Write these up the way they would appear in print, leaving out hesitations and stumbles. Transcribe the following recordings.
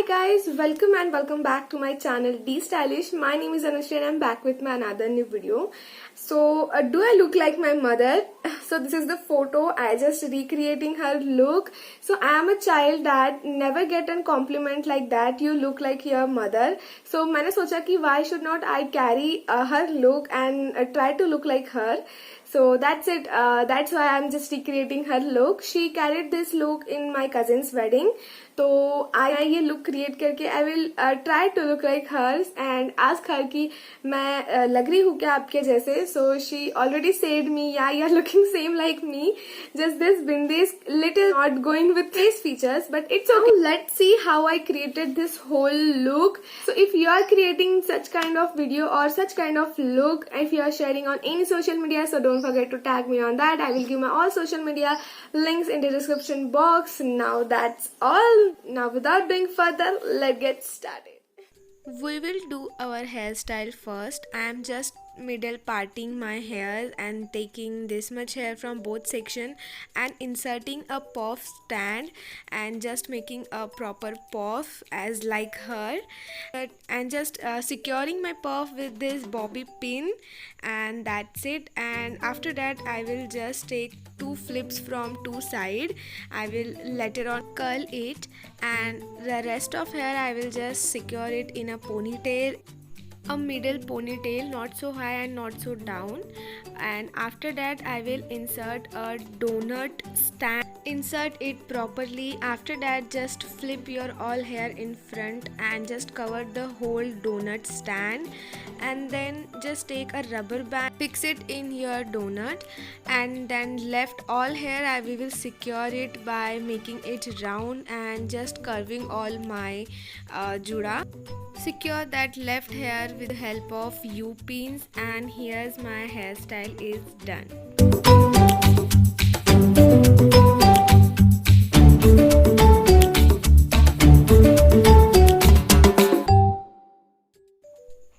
guys, welcome back to my channel D Stylish. My name is Anushri and I'm back with my another new video. So do I look like my mother? So this is the photo. I just recreating her look. So I am a child that never get a compliment like that you look like your mother. So मैंने सोचा कि why should not I carry her look and try to look like her. So that's it. That's why I'm just recreating her look. She carried this look in my cousin's wedding. तो I ये look create करके I will try to look like hers and ask her कि मैं लग रही हूँ क्या आपके जैसे. So she already said me, yeah, you're looking same like me. Just this bindi is little not going with face features, but it's okay. Now let's see how I created this whole look. So if you are creating such kind of video or such kind of look, if you are sharing on any social media, so don't forget to tag me on that. I will give my all social media links in the description box. Now that's all. Now without doing further, let's get started. We will do our hairstyle first. I am just middle parting my hair and taking this much hair from both section and inserting a puff stand and just making a proper puff as like her, and just securing my puff with this bobby pin, and that's it. And after that I will just take two flips from two side. I will later on curl it, and the rest of hair I will just secure it in a ponytail, a middle ponytail, not so high and not so down. And after that I will insert a donut stand, insert it properly. After that just flip your all hair in front and just cover the whole donut stand, and then just take a rubber band, fix it in your donut, and then left all hair we will secure it by making it round and just curving all my juda. Secure that left hair with the help of U-pins, and here's my hairstyle is done.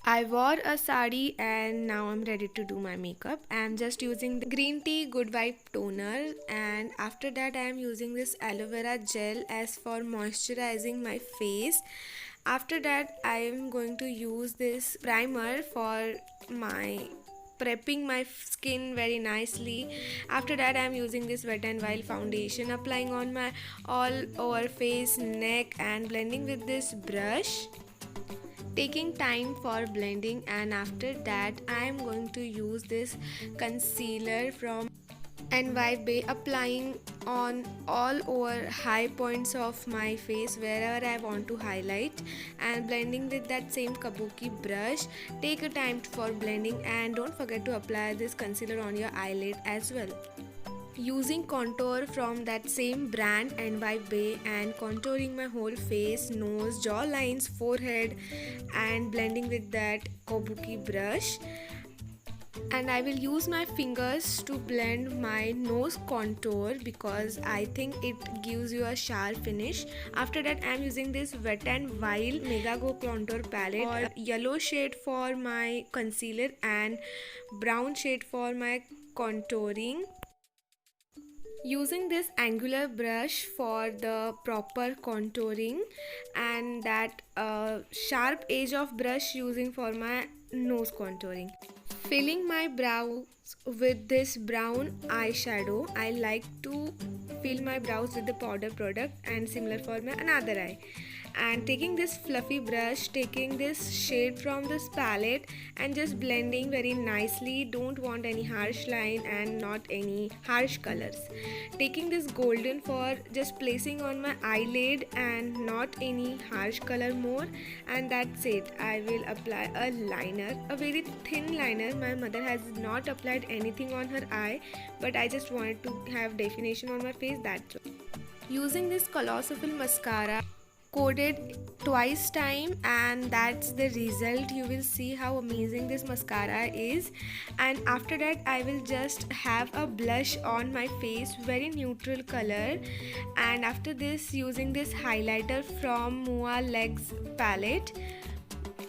I wore a sari and now I'm ready to do my makeup. I'm just using the green tea good vibe toner, and after that I am using this aloe vera gel as for moisturizing my face. After that I am going to use this primer for my prepping my skin very nicely. After that I am using this Wet n Wild foundation, applying on my all over face, neck, and blending with this brush, taking time for blending. And after that I am going to use this concealer from NY, applying on all over high points of my face wherever I want to highlight, and blending with that same kabuki brush. Take a time for blending, and don't forget to apply this concealer on your eyelid as well. Using contour from that same brand NY, and contouring my whole face, nose, jaw lines, forehead, and blending with that kabuki brush. And I will use my fingers to blend my nose contour because I think it gives you a sharp finish. After that I am using this Wet n Wild Mega Go Contour palette, or yellow shade for my concealer and brown shade for my contouring. Using this angular brush for the proper contouring, and that sharp edge of brush using for my nose contouring. Filling my brows with this brown eyeshadow. I like to fill my brows with the powder product, and similar for my another eye. And taking this fluffy brush, taking this shade from this palette and just blending very nicely. Don't want any harsh line and not any harsh colors. Taking this golden for just placing on my eyelid and not any harsh color more. And that's it. I will apply a liner, a very thin liner. My mother has not applied anything on her eye, but I just wanted to have definition on my face, that's all. Using this Colossal mascara, coated twice time, and that's the result. You will see how amazing this mascara is. And after that I will just have a blush on my face, very neutral color. And after this, using this highlighter from Mua Legs palette,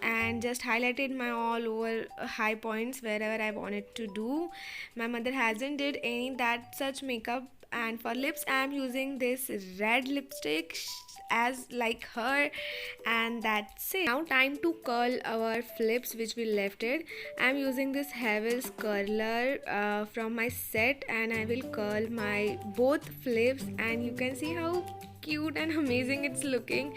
and just highlighted my all over high points wherever I wanted to do. My mother hasn't did any that such makeup. And for lips I am using this red lipstick. as like her. And that's it. Now time to curl our flips which we left it. I'm using this Hairstyle curler from my set, and I will curl my both flips, and you can see how cute and amazing it's looking.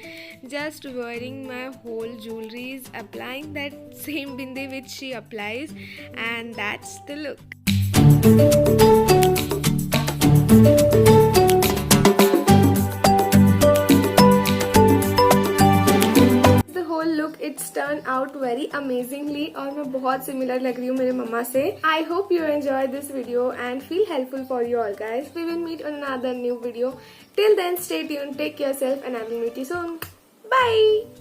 Just wearing my whole jewelries, applying that same bindi which she applies, and that's the look. The whole look it's turned out very amazingly, और मैं बहुत similar लग रही हूँ मेरे मम्मा से. I hope you enjoyed this video and feel helpful for you all guys. We will meet on another new video. Till then, stay tuned, take care yourself, and I will meet you soon. Bye.